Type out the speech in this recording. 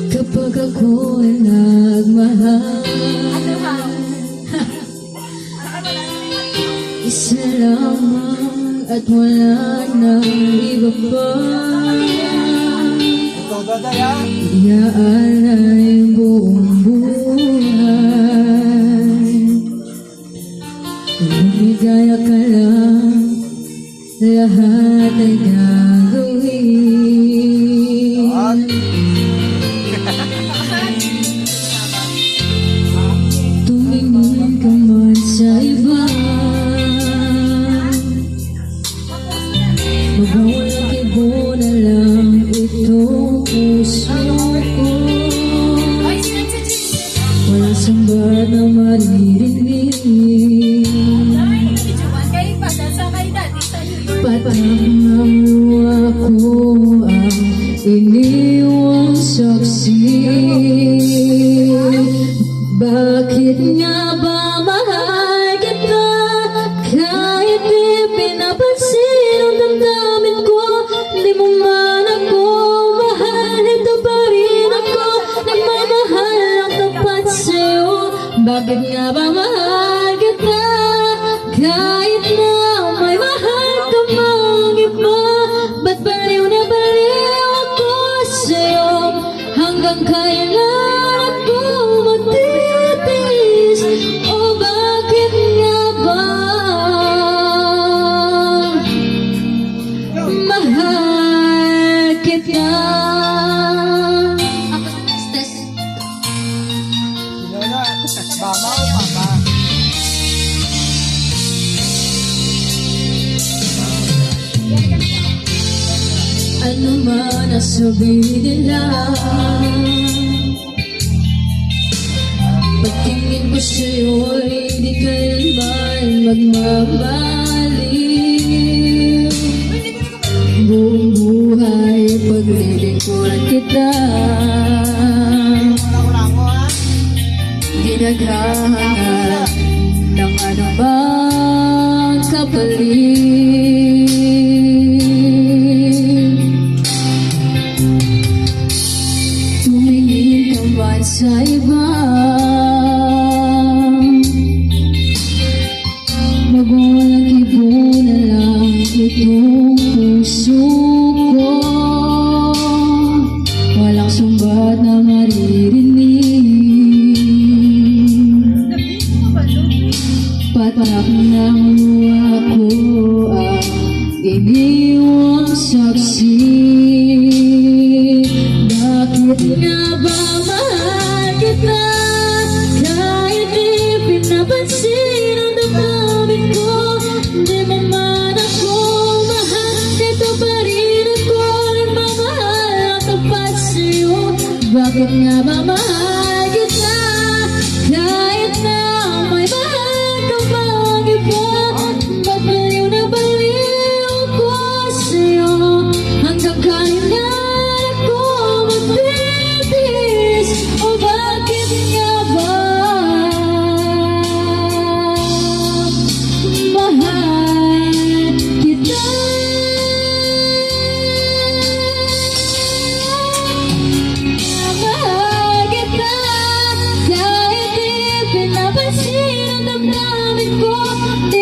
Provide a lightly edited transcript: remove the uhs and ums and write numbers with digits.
Kapag ako'y nagmahal, isa lamang at wala nang iba pa. Iaalay buong buhay, lumigaya ka lang, lahat ay gagawin. Tumingin ka man sa iba, magwawalang kibo na lang itong puso ko. Walang sambat na maririnig, patang luha ko ang iniwang saksi. Bakit nga ba mahal kita kahit di pinapansin ang damdamin ko? Di mo man ako mahal, ito pa rin ako nagmamahal ang tapat sa'yo. Bakit nga ba mahal kita kahit na may mahal ka mang iba? Ba't baliw na baliw ako sa'yo? Hanggang kailan ako magtitiis? O bakit nga ba mahal kita? Mama o papa? Ano man ang sabihin nila, pagtingin ko sa'yo ay hindi kailanman magmamaliw. Buong buhay paglilingkuran kita, di naghahanap ng anumang kapalit. Tumingin ka man sa iba, magwawalang kibo na lang itong puso ko. Walang sumbat na maririnig, patak ng luha ko ang iniwang saksi. Bakit nga ba mahal kita kahit di pinapansin ang damdamin ko? Di mo man ako mahal, ito pa rin ako nagmamahal ang tapat sa'yo. Bakit nga ba mahal kita kahit na may mahal ka pang iba? Ba't baliw na baliw ako sa'yo? Hanggang kailan ako magtitiis? O bakit nga ba mahal kita? Mahal kita kahit di pinapansin ang damdamin ko. Di